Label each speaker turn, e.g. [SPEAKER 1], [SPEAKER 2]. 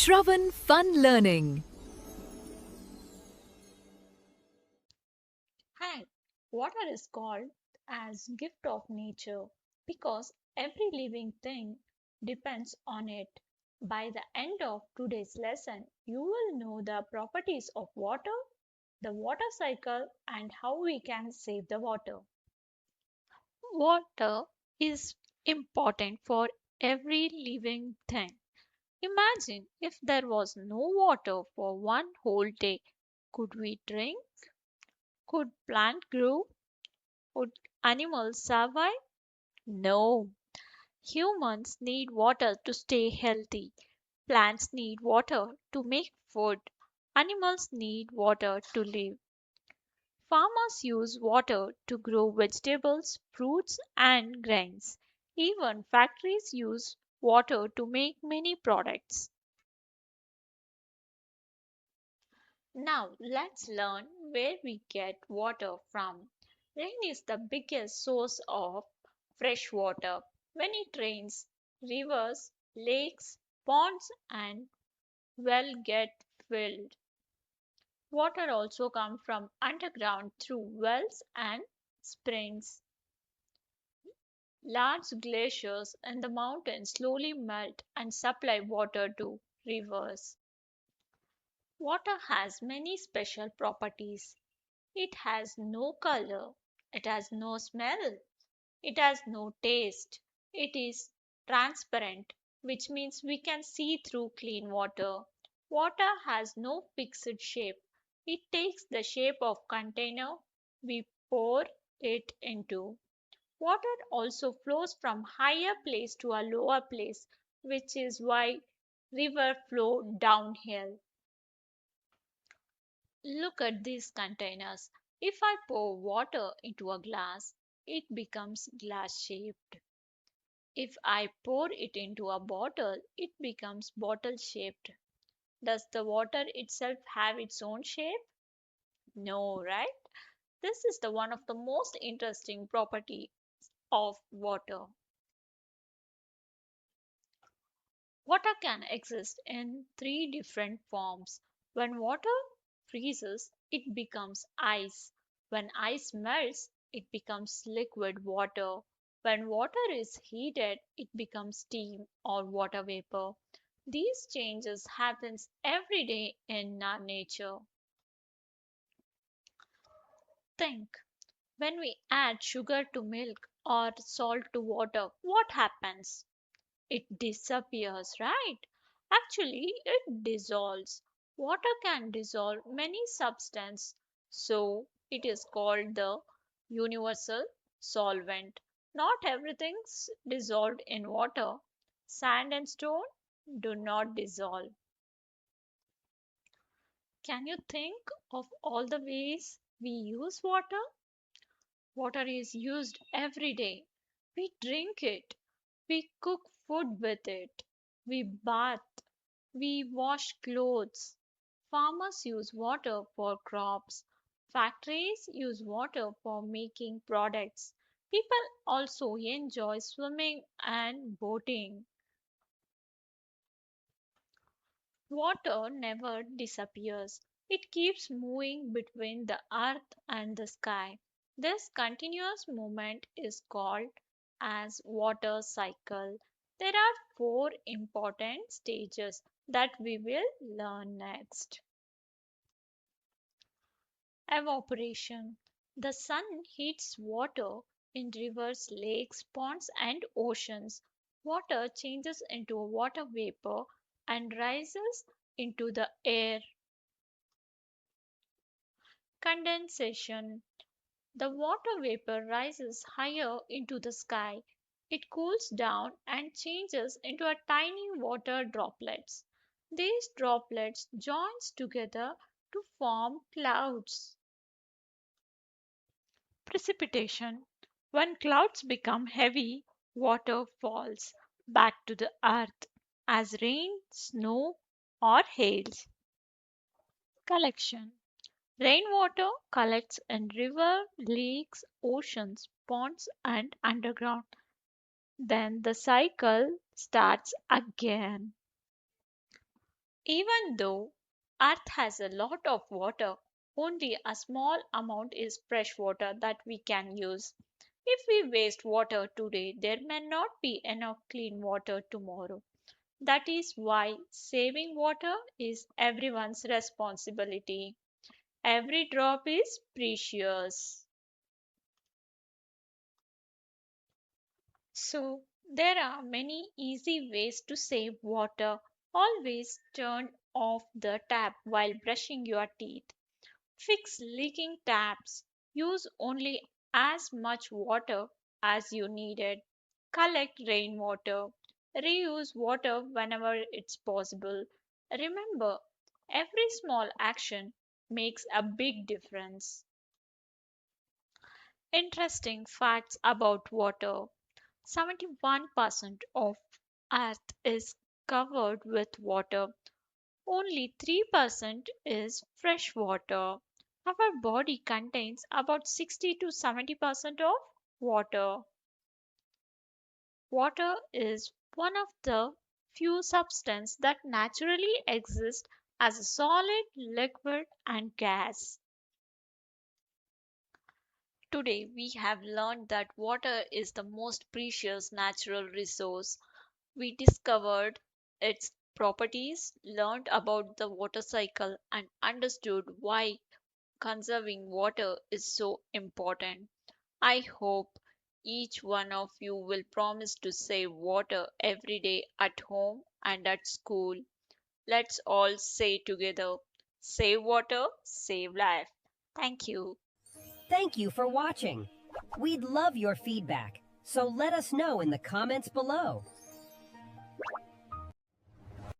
[SPEAKER 1] Shravan Fun Learning.
[SPEAKER 2] Hi, water is called as gift of nature because every living thing depends on it. By the end of today's lesson, you will know the properties of water, the water cycle, and how we can save the water. Water is important for every living thing. Imagine if there was no water for one whole day. Could we drink? Could plant grow? Would animals survive? No. Humans need water to stay healthy. Plants need water to make food. Animals need water to live. Farmers use water to grow vegetables, fruits, and grains. Even factories use water to make many products. Now let's learn where we get water from. Rain is the biggest source of fresh water. When it rains, rivers, lakes, ponds, and well get filled. Water also comes from underground through wells and springs. Large glaciers in the mountains slowly melt and supply water to rivers. Water has many special properties. It has no color, it has no smell, it has no taste. It is transparent, which means we can see through clean water. Water has no fixed shape. It takes the shape of container we pour it into. Water also flows from higher place to a lower place, which is why river flow downhill. Look at these containers. If I pour water into a glass, it becomes glass shaped. If I pour it into a bottle, it becomes bottle shaped. Does the water itself have its own shape? No, right? This is the one of the most interesting property of water. Water can exist in three different forms. When water freezes, it becomes ice. When ice melts, it becomes liquid water. When water is heated, it becomes steam or water vapor. These changes happens every day in our nature. Think, when we add sugar to milk or salt to water, what happens? It disappears, right? Actually, it dissolves. Water can dissolve many substances, so it is called the universal solvent. Not everything's dissolved in water. Sand and stone do not dissolve. Can you think of all the ways we use water? Water is used every day. We drink it. We cook food with it. We bath. We wash clothes. Farmers use water for crops. Factories use water for making products. People also enjoy swimming and boating. Water never disappears. It keeps moving between the earth and the sky. This continuous movement is called as water cycle. There are four important stages that we will learn next. Evaporation. The sun heats water in rivers, lakes, ponds, and oceans. Water changes into a water vapor and rises into the air. Condensation. The water vapor rises higher into the sky. It cools down and changes into a tiny water droplets. These droplets join together to form clouds. Precipitation. When clouds become heavy, water falls back to the earth as rain, snow, or hail. Collection. Rainwater collects in river, lakes, oceans, ponds, and underground. Then the cycle starts again. Even though Earth has a lot of water, only a small amount is fresh water that we can use. If we waste water today, there may not be enough clean water tomorrow. That is why saving water is everyone's responsibility. Every drop is precious. So, there are many easy ways to save water. Always turn off the tap while brushing your teeth. Fix leaking taps. Use only as much water as you needed. Collect rainwater. Reuse water whenever it's possible. Remember, every small action makes a big difference. Interesting facts about water: 71% of Earth is covered with water. Only 3% is fresh water. Our body contains about 60 to 70% of water. Water is one of the few substances that naturally exist as a solid, liquid, and gas. Today, we have learned that water is the most precious natural resource. We discovered its properties, learned about the water cycle, and understood why conserving water is so important. I hope each one of you will promise to save water every day at home and at school. Let's all say together: save water, save life. Thank you.
[SPEAKER 3] Thank you for watching. We'd love your feedback, so let us know in the comments below.